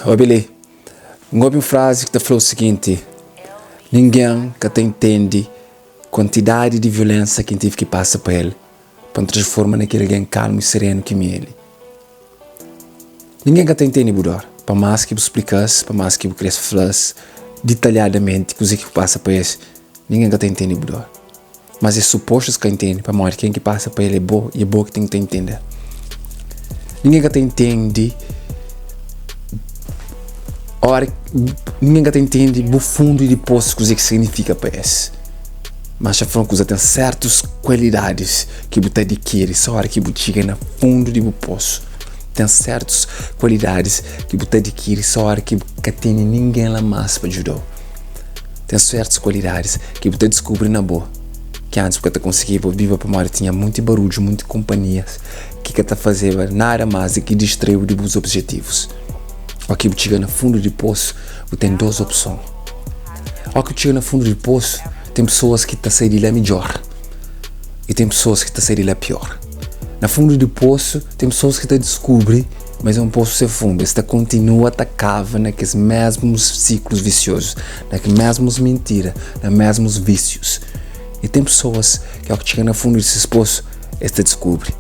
Obele, uma frase que te falou o seguinte: ninguém que te entende a quantidade de violência que tive que passar por ele para transformar naquele alguém calmo e sereno que me ele. Ninguém que te entende, Budor, para mais que eu explicasse, para mais que eu quisesse falar detalhadamente o que passa por ele, ninguém que te entende, Budor. Mas é suposto que entende, para mais quem que passa por ele é bom e é bom que tem que te entender. Ninguém que te entende. Ora, ninguém que te entende do fundo e de poço o que significa para esse. Mas a Francusa tem certas qualidades que você adquire só hora que você chega no fundo do poço. Tem certas qualidades que você adquire só hora que tem ninguém lá mais para ajudar. Tem certas qualidades que você descobre na boa. Que antes você conseguia viver para uma hora tinha muito barulho, muitas companhias que você fazia nada mais do que distraiu dos objetivos. Ao que chega no fundo do poço, você tem duas opções. Ao que chega no fundo do poço, tem pessoas que estão saindo lá melhor e tem pessoas que estão saindo lá pior. No fundo do poço, tem pessoas que estão descobrindo, mas é um poço sem fundo. Você continua a cava naqueles mesmos ciclos viciosos, naqueles mesmos mentiras, nos mesmos vícios. E tem pessoas que ao que chega no fundo desse poço, esta descobre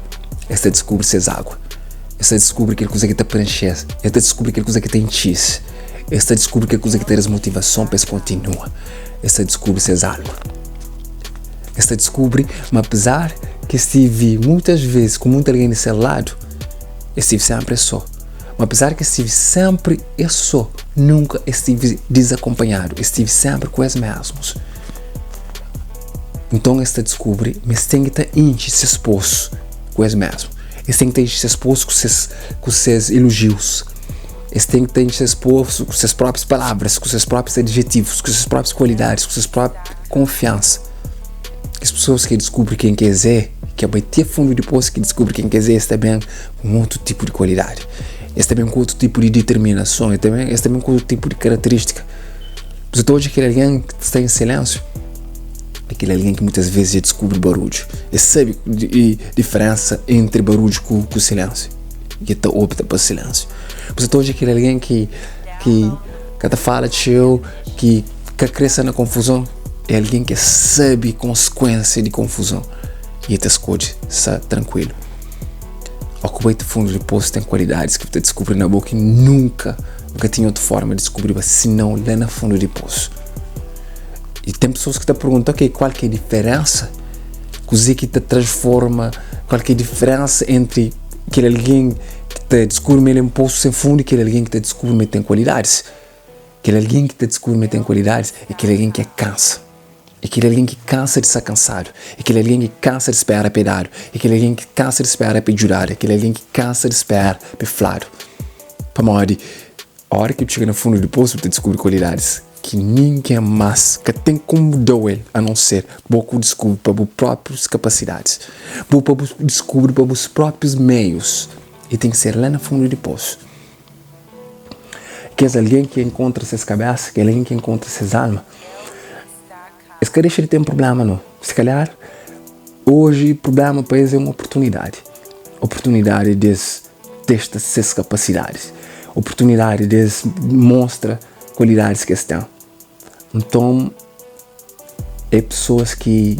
essas águas. Esta descobre aquela coisa que te preenche. Esta descobre aquela coisa que te enche. Esta descobre aquela coisa que te dá motivação para continuar. Esta descobre essas almas. Esta descobre, mas apesar que estive muitas vezes com muita alguém desse lado, estive sempre só. Mas apesar que estive sempre só, nunca estive desacompanhado. Estive sempre com os mesmos. Então esta descobre, mas tem que estar enche, se expor com os mesmos. Eles têm que se expor com seus elogios. Eles têm que se expor com suas próprias palavras, com seus próprios adjetivos, com suas próprias qualidades, com suas próprias confiança. As pessoas que descobrem quem quer ser, que vai ter fundo de poço que descobre quem quer ser, eles também com outro tipo de qualidade. Eles também com outro tipo de determinação, eles também com outro tipo de característica. Você está hoje aquele alguém que está em silêncio, aquele alguém que muitas vezes descobre barulho. Ele sabe a diferença entre barulho com silêncio. E ele opta para silêncio. Você está hoje aquele alguém que cada fala de show, que cresce na confusão. É alguém que sabe consequência de confusão. E ele escolhe estar tranquilo. Ocupar o fundo do poço tem qualidades que você descobre na boca e nunca tinha outra forma de descobrir, senão lá no fundo do poço. E tem pessoas que te perguntam, ok, qual que é a diferença? Coisa que te transforma, qual que é a diferença entre aquele alguém que te descobre ele um poço sem fundo e aquele alguém que te descobre tem qualidades? Aquele alguém que te descobre tem qualidades é aquele alguém que cansa. É aquele alguém que cansa de ser cansado. É aquele alguém que cansa de esperar pedado. É aquele alguém que cansa de esperar pejurar. É aquele alguém que cansa de esperar peflado. Para a hora que chega no fundo do poço, você descobre qualidades que ninguém mais que tem como dar ele, a não ser pouco descobre para as próprias capacidades, pouco descobre para os próprios meios, e tem que ser lá no fundo do poço. Que é alguém que encontra essas cabeças, que é alguém que encontra essas almas. Esse cara deixa de ter um problema, não. Se calhar, hoje o problema para eles é uma oportunidade destas essas capacidades, oportunidade de mostrar qualidades que estão. Então, é pessoas que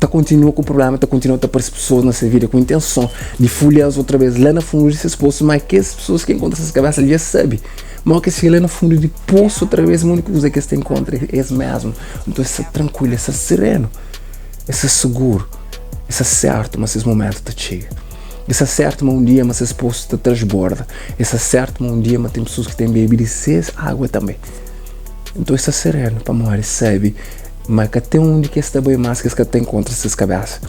continuam com o problema, continuam a aparecer pessoas na sua vida com a intenção de folhear outra vez lá no fundo desses poços, mas que as pessoas que encontram essas cabeças já sabem. Mas que se lá no fundo de poço outra vez, a única coisa que você encontra é esse mesmo. Então, é tranquilo, é sereno, é seguro, é certo, mas esse momento está cheio. Isso é certo, mas um dia mas esse poço te transborda. Isso é certo, mas um dia mas tem pessoas que têm bebido água também. Então isso é sereno, para morrer, sabe? Mas que até onde que está bem mais que você tem contra essas cabeças.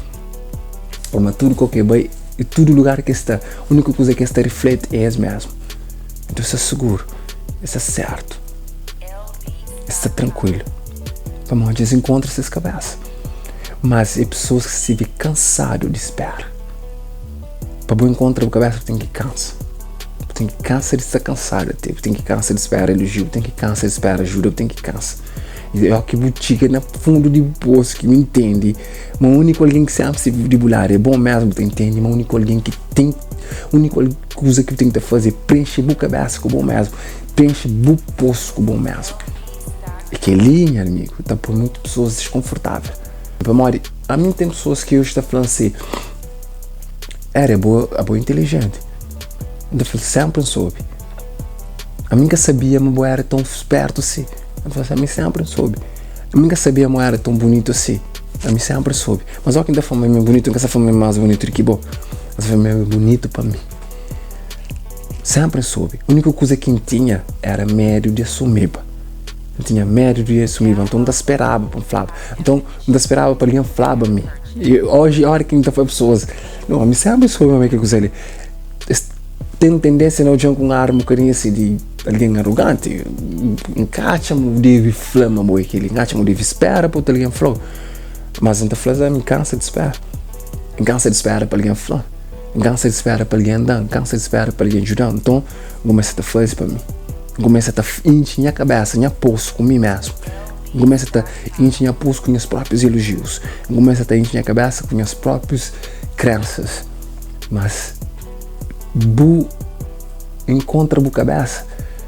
Mas tudo qualquer bem, e todo lugar que está, a única coisa que está reflete é isso mesmo. Então isso é seguro, isso é certo, isso é tranquilo. Para morrer, desencontra essas cabeças. Mas é pessoas que se vê cansado de esperar. Para bom encontro, a cabeça tem que cansar. Tem que cansar de estar cansado. Tem que cansar de esperar elogio. Tem que cansar de esperar ajuda. Tem que cansar. E é o que chega no fundo do poço que me entende. Mas o único alguém que sempre se debular é bom mesmo, tu entende? Mas o único alguém que tem A única coisa que eu tenho que fazer é preencher a cabeça com o bom mesmo, preencher o poço com o bom mesmo. E que linha, amigo, está por muitas pessoas desconfortáveis. A mim tem pessoas que eu estou falando assim, é boa inteligente. Eu sempre soube. A mim que sabia, mas eu era tão esperto assim. A mim sempre soube. A mim que sabia, mas era tão bonito assim. A mim sempre soube. Mas olha que ainda foi mais bonito, que essa foi mais bonito do que bom. Essa foi mais bonito para mim. Sempre soube. A única coisa que eu tinha era medo de assumir. Eu tinha medo de assumir, então não esperava para falar. Então não esperava para alguém falar para mim. E hoje, a hora que ainda foi pessoas, não, a mim sempre soube que coisa ali. Tem tendência não de com arma, um bocadinho assim de alguém arrogante. Encaixa-me de flama, boi, que ele encaixa-me de espera para alguém falar. Mas não te fala, me cansa de espera. Cansa de espera para alguém falar. Cansa de espera para alguém andar. Cansa de espera para alguém ajudar. Então, começa a fazer isso para mim. Começa a encher minha cabeça, minha pulso com mim mesmo. Começa a encher minha pulso com meus próprios elogios. Começa a encher minha cabeça com minhas próprias crenças. Mas, encontra a cabeça.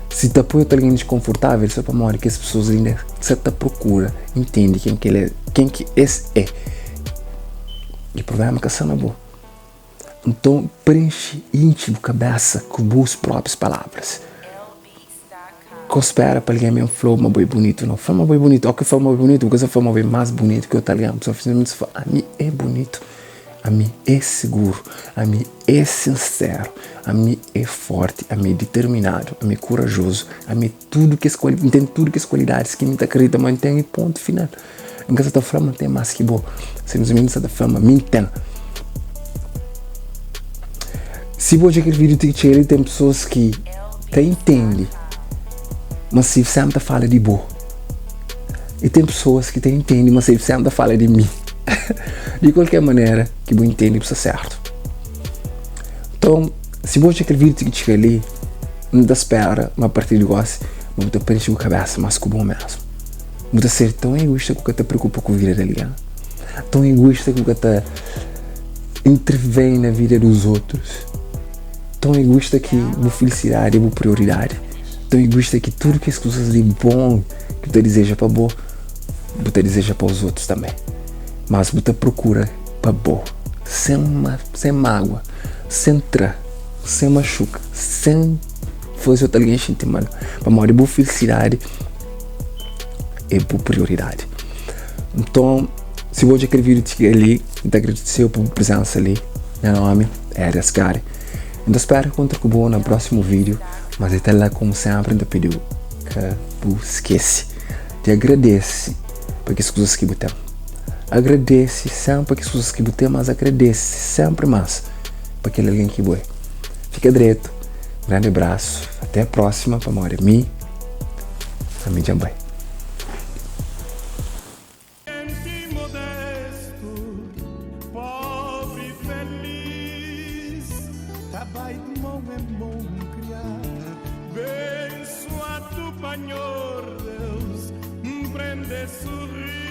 Se te apoia alguém desconfortável, só para morrer que as pessoas ainda se te procura, entende quem que ele é, quem que esse é. E o problema é que essa não é boa. Então, preenche íntimo cabeça com as próprias palavras. Que espera para alguém me falou uma boi bonito, não foi uma boi bonito, ou que foi uma boi bonito, porque foi uma boi mais bonito que eu italiano. A mim é bonito. A mim é seguro, a mim é sincero, a mim é forte, a mim é determinado, a mim é corajoso, a mim tem tudo que as qualidades que me acredita, mas tem ponto final. Em casa da forma tem mais que bom, simplesmente essa forma me tem. Se você quer vídeo ele tem pessoas que te entendem, mas se sempre fala de boa. E tem pessoas que te entendem, mas se sempre fala de mim. De qualquer maneira, que você entende isso certo. Então, se você quer vir que ali, não dá espera, mas a partir de agora, você preenche a cabeça, mas com o bom mesmo. Você ser tão egoísta que você te preocupa com a vida dele. Tão egoísta que você intervém na vida dos outros. Tão egoísta que a felicidade é a prioridade. Tão egoísta que tudo que as coisas de bom que você deseja para boa, você deseja para os outros também. Mas você procura para boa, sem mágoa, sem sem machuca, sem fazer outra alguém sentir mal. Para morrer boa felicidade é boa prioridade. Então, se você quer vir ali, te agradecer por presença ali. Meu nome é Rascari. Então espero encontrar com você no próximo vídeo. Mas até lá, como sempre, eu pediu que você esquece. Te agradece porque as coisas que você tem. Agradece sempre que as coisas que você tem, mas agradece sempre mais para aquele alguém que você. Fica direito. Grande abraço. Até a próxima. Para morrer mim. A mim também. Deus, prende sorrir.